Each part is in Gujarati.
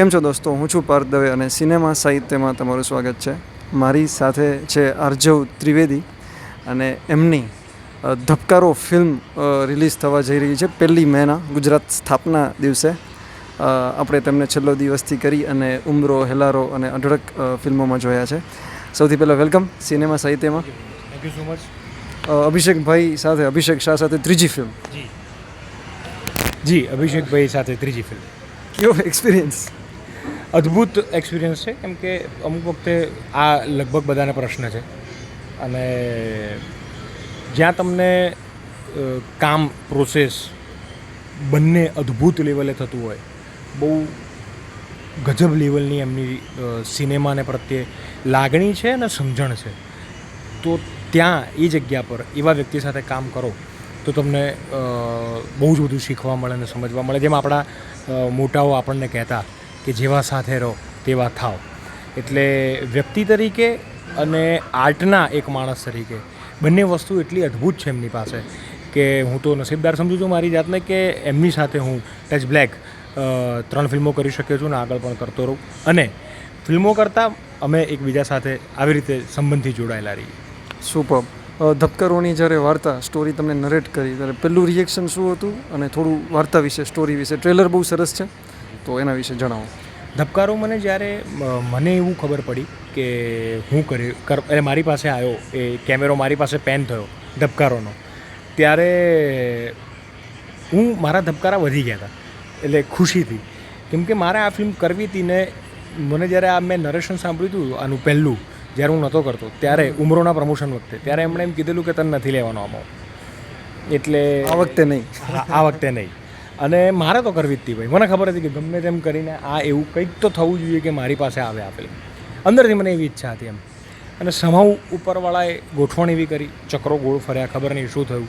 કેમ છો દોસ્તો, હું છું પાર્થ દવે અને સિનેમા સાહિત્યમાં તમારું સ્વાગત છે. મારી સાથે છે આર્જવ ત્રિવેદી અને એમની ધબકારો ફિલ્મ રિલીઝ થવા જઈ રહી છે 1 મેના ગુજરાત સ્થાપના દિવસે. આપણે તેમને છેલ્લો દિવસથી કરી અને ઉમરો, હેલારો અને અઢળક ફિલ્મોમાં જોયા છે. સૌથી પહેલાં વેલકમ સિનેમા સાહિત્યમાં. Thank you so much. અભિષેકભાઈ સાથે, અભિષેક શાહ સાથે ત્રીજી ફિલ્મ. જી અભિષેકભાઈ સાથે ત્રીજી ફિલ્મ. કેવો એક્સપિરિયન્સ? અદ્ભુત એક્સપિરિયન્સ છે, કેમ કે અમુક વખતે આ લગભગ બધાને પ્રશ્ન છે અને જ્યાં તમને કામ પ્રોસેસ બંને અદ્ભુત લેવલે થતું હોય, બહુ ગજબ લેવલની એમની સિનેમાને પ્રત્યે લાગણી છે અને સમજણ છે, તો ત્યાં એ જગ્યા પર એવા વ્યક્તિ સાથે કામ કરો તો તમને બહુ જ બધું શીખવા મળે અને સમજવા મળે. જેમ આપણા મોટાઓ આપણને કહેતા કે જેવા સાથે રહો તેવા થાવ, એટલે વ્યક્તિ તરીકે અને આર્ટના એક માણસ તરીકે બંને વસ્તુ એટલી અદ્ભુત છે એમની પાસે કે હું તો નસીબદાર સમજું છું મારી જાતને કે એમની સાથે હું ટચ બ્લેક 3 ફિલ્મો કરી શક્યો છું ને આગળ પણ કરતો રહું, અને ફિલ્મો કરતાં અમે એકબીજા સાથે આવી રીતે સંબંધથી જોડાયેલા રહીએ. સુપર. ધબકારોની જ્યારે વાર્તા સ્ટોરી તમને નરેટ કરી ત્યારે પહેલું રિએક્શન શું હતું અને થોડું વાર્તા વિશે, સ્ટોરી વિશે? ટ્રેલર બહુ સરસ છે તો એના વિશે જણાવો. ધબકારો મને જ્યારે મને એવું ખબર પડી કે હું એટલે મારી પાસે આવ્યો એ કેમેરો, મારી પાસે પેન થયો ધબકારોનો, ત્યારે મારા ધબકારા વધી ગયા હતા, એટલે ખુશીથી, કેમ કે મારે આ ફિલ્મ કરવી હતી ને મને જ્યારે મેં નરેશન સાંભળ્યું હતું આનું પહેલું, જ્યારે હું નહોતો કરતો ત્યારે ઉમરોના પ્રમોશન વખતે, ત્યારે એમણે એમ કીધેલું કે તને નથી લેવાનો આમાં, એટલે આ વખતે નહીં. અને મારે તો કરવી જ હતી ભાઈ, મને ખબર હતી કે ગમે તેમ કરીને આ એવું કંઈક તો થવું જોઈએ કે મારી પાસે આવે આ ફિલ્મ. અંદરથી મને એવી ઈચ્છા હતી એમ, અને સમાવ ઉપરવાળાએ ગોઠવણ એવી કરી, ચક્રો ગોળ ફર્યા, ખબર નહીં શું થયું,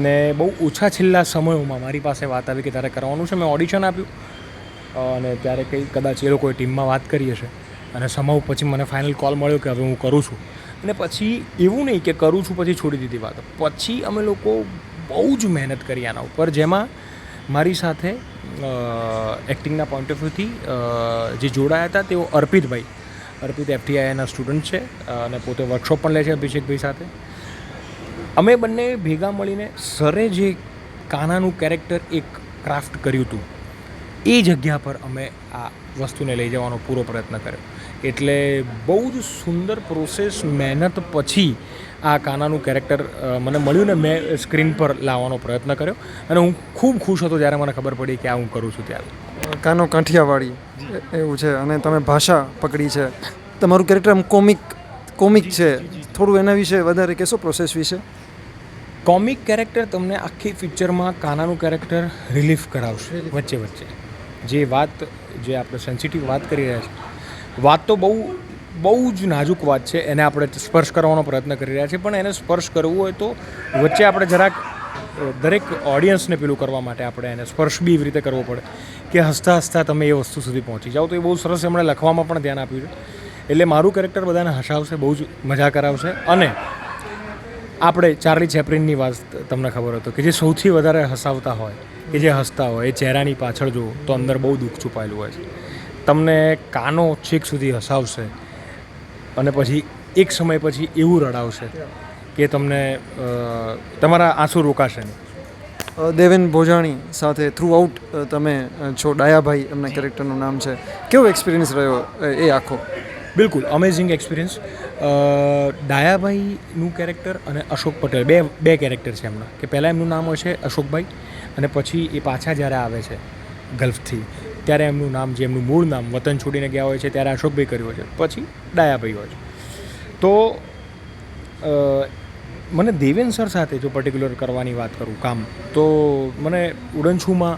ને બહુ ઓછા છેલ્લા સમયોમાં મારી પાસે વાત આવી કે તારે કરવાનું છે. મેં ઓડિશન આપ્યું અને ત્યારે કદાચ એ લોકોએ ટીમમાં વાત કરી હશે અને સમાવ પછી મને ફાઇનલ કોલ મળ્યો કે હવે હું કરું છું. અને પછી એવું નહીં કે કરું છું પછી છોડી દીધી વાત, પછી અમે લોકો બહુ જ મહેનત કરી આના ઉપર, જેમાં મારી સાથે એક્ટિંગના પોઈન્ટ ઓફ વ્યૂથી જે જોડાયા હતા તેઓ અર્પિત FTIના સ્ટુડન્ટ છે અને પોતે વર્કશોપ પણ લે છે અભિષેકભાઈ સાથે. અમે બંને ભેગા મળીને સરે જે કાનાનું કેરેક્ટર એક ક્રાફ્ટ કર્યું હતું એ જગ્યા પર અમે આ વસ્તુને લઈ જવાનો પૂરો પ્રયત્ન કર્યો. એટલે બહુ જ સુંદર પ્રોસેસ, મહેનત પછી આ કાનાનું કેરેક્ટર મને મળ્યું ને મેં સ્ક્રીન પર લાવવાનો પ્રયત્ન કર્યો, અને હું ખૂબ ખુશ હતો જ્યારે મને ખબર પડી કે આ હું કરું છું ત્યારે. કાનો કાઠિયાવાડી એવું છે અને તમે ભાષા પકડી છે, તમારું કેરેક્ટર આમ કોમિક છે, થોડું એના વિશે વધારે કહેશો, પ્રોસેસ વિશે? કોમિક કેરેક્ટર તમને આખી પિક્ચરમાં કાનાનું કેરેક્ટર રિલીફ કરાવશે વચ્ચે વચ્ચે. જે આપણે સેન્સિટિવ વાત કરી રહ્યા છીએ, વાત તો બહુ જ નાજુક વાત છે, એને આપણે સ્પર્શ કરવાનો પ્રયત્ન કરી રહ્યા છીએ, પણ એને સ્પર્શ કરવું હોય તો વચ્ચે આપણે જરાક દરેક ઓડિયન્સને પેલું કરવા માટે આપણે એને સ્પર્શ બી એવી રીતે કરવો પડે કે હસતા હસતા તમે એ વસ્તુ સુધી પહોંચી જાઓ. તો એ બહુ સરસ એમણે લખવામાં પણ ધ્યાન આપ્યું છે. એટલે મારું કેરેક્ટર બધાને હસાવશે, બહુ જ મજા કરાવશે. અને આપણે ચાર્લી ચેપ્લિનની વાત તમને ખબર હતો કે જે સૌથી વધારે હસાવતા હોય, કે જે હસતા હોય, એ ચહેરાની પાછળ જુઓ તો અંદર બહુ દુઃખ છુપાયેલું હોય છે. તમને કાનો છેક સુધી હસાવશે અને પછી એક સમય પછી એવું રડાવશે કે તમને તમારા આંસુ રોકાશે નહીં. દેવેન ભોજાણી સાથે થ્રુ આઉટ તમે છો, ડાયાભાઈ એમના કેરેક્ટરનું નામ છે. કેવો એક્સપિરિયન્સ રહ્યો એ આખો? બિલકુલ અમેઝિંગ એક્સપિરિયન્સ. ડાયાભાઈનું કેરેક્ટર અને અશોક પટેલ બે કેરેક્ટર છે એમના, કે પહેલાં એમનું નામ હોય છે અશોકભાઈ અને પછી એ પાછા જ્યારે આવે છે ગલ્ફથી ત્યારે એમનું નામ, જે એમનું મૂળ નામ વતન છોડીને ગયા હોય છે ત્યારે અશોકભાઈ કર્યું હોય છે, પછી ડાયાભાઈ હોય છે. તો મને દેવેન સર સાથે જો પર્ટિક્યુલર કરવાની વાત કરું કામ, તો મને ઉડનછુમાં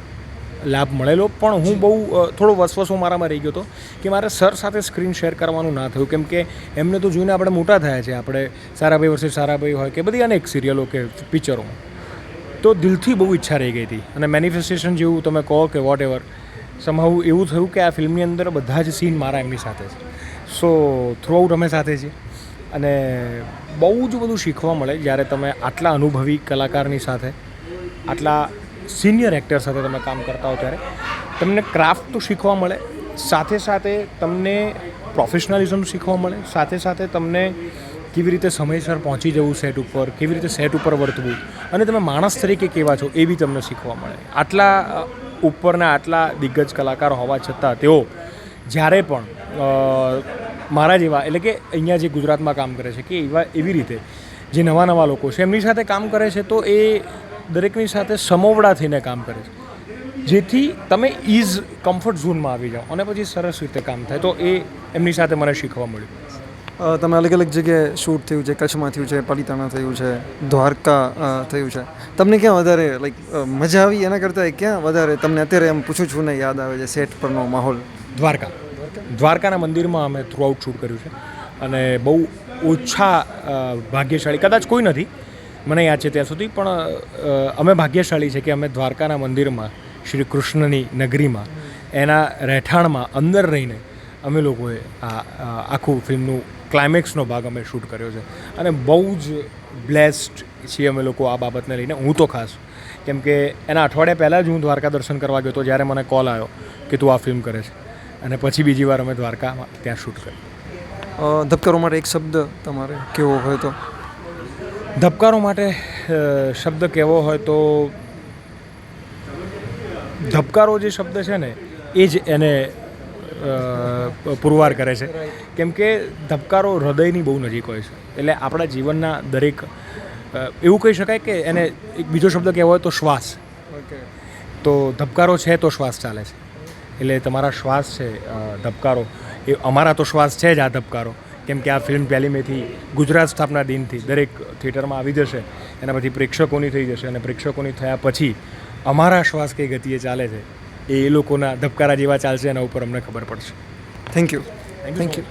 લાભ મળેલો, પણ હું બહુ થોડો વસવસો મારામાં રહી ગયો હતો કે મારે સર સાથે સ્ક્રીન શેર કરવાનું ના થયું, કેમ કે એમને તો જોઈને આપણે મોટા થયા છે, આપણે સારાભાઈ વર્સેસ સારાભાઈ હોય કે બધી અનેક સિરિયલો કે પિક્ચરોમાં, તો દિલથી બહુ ઈચ્છા રહી ગઈ હતી. અને મેનિફેસ્ટેશન જેવું તમે કહો કે વોટ એવર, સમહાઉ એવું થયું કે આ ફિલ્મની અંદર બધા જ સીન મારા એમની સાથે છે. સો થ્રુઆઉટ અમે સાથે છીએ અને બહુ જ બધું શીખવા મળે જ્યારે તમે આટલા અનુભવી કલાકારની સાથે, આટલા સિનિયર એક્ટર સાથે તમે કામ કરતા હો ત્યારે તમને ક્રાફ્ટ તો શીખવા મળે, સાથે સાથે તમને પ્રોફેશનલિઝમ શીખવા મળે, સાથે સાથે તમને કેવી રીતે સમયસર પહોંચી જવું સેટ ઉપર, કેવી રીતે સેટ ઉપર વર્તવું, અને તમે માણસ તરીકે કેવા છો એ બી તમને શીખવા મળે. આટલા ઉપરના આટલા દિગ્ગજ કલાકારો હોવા છતાં તેઓ જ્યારે પણ મારા જેવા એટલે કે અહીંયા જે ગુજરાતમાં કામ કરે છે કે એવી રીતે જે નવા લોકો છે એમની સાથે કામ કરે છે તો એ દરેકની સાથે સમોવડા થઈને કામ કરે છે, જેથી તમે કમ્ફર્ટ ઝોનમાં આવી જાઓ અને પછી સરસ રીતે કામ થાય. તો એ એમની સાથે મને શીખવા મળ્યું. તમે અલગ અલગ જગ્યાએ શૂટ થયું છે, કચ્છમાં થયું છે, પાલિતાણા થયું છે, દ્વારકા થયું છે. તમને ક્યાં વધારે લાઈક મજા આવી એના કરતાં ક્યાં વધારે તમને અત્યારે એમ પૂછું છું ને યાદ આવે છે સેટ પરનો માહોલ? દ્વારકાના મંદિરમાં અમે થ્રુઆઉટ શૂટ કર્યું છે અને બહુ ઓછા ભાગ્યશાળી, કદાચ કોઈ નથી મને યાદ છે ત્યાં સુધી, પણ અમે ભાગ્યશાળી છે કે અમે દ્વારકાના મંદિરમાં શ્રી કૃષ્ણની નગરીમાં એના રહેઠાણમાં અંદર રહીને અમે લોકોએ આખું ફિલ્મનું ક્લાઇમેક્સનો ભાગ અમે શૂટ કર્યો છે અને બહુ જ બ્લેસ્ડ છીએ અમે લોકો આ બાબતને લઈને. હું તો ખાસ, કેમ કે એના અઠવાડિયા પહેલાં જ હું દ્વારકા દર્શન કરવા ગયો હતો જ્યારે મને કોલ આવ્યો કે તું આ ફિલ્મ કરે છે, અને પછી બીજી વાર અમે દ્વારકામાં ત્યાં શૂટ કર્યું. ધબકારો માટે એક શબ્દ તમારે કેવો હોય તો? ધબકારો માટે શબ્દ કહેવો હોય તો ધબકારો જે શબ્દ છે ને એ જ એને પુરવાર કરે છે, કેમ કે ધબકારો હૃદયની બહુ નજીક હોય છે. એટલે આપણા જીવનના દરેક એવું કહી શકાય કે એને એક બીજો શબ્દ કહેવો હોય તો શ્વાસ. તો ધબકારો છે તો શ્વાસ ચાલે છે, એટલે તમારા શ્વાસ છે ધબકારો, એ અમારા તો શ્વાસ છે જ આ ધબકારો. કેમ કે આ ફિલ્મ 1 મેથી ગુજરાત સ્થાપના દિનથી દરેક થિયેટરમાં આવી જશે, એના પછી પ્રેક્ષકોની થઈ જશે, અને પ્રેક્ષકોની થયા પછી અમારા શ્વાસ કઈ ગતિએ ચાલે છે એ લોકોના ધબકારા જેવા ચાલશે, એના ઉપર અમને ખબર પડશે. Thank you. Thank you.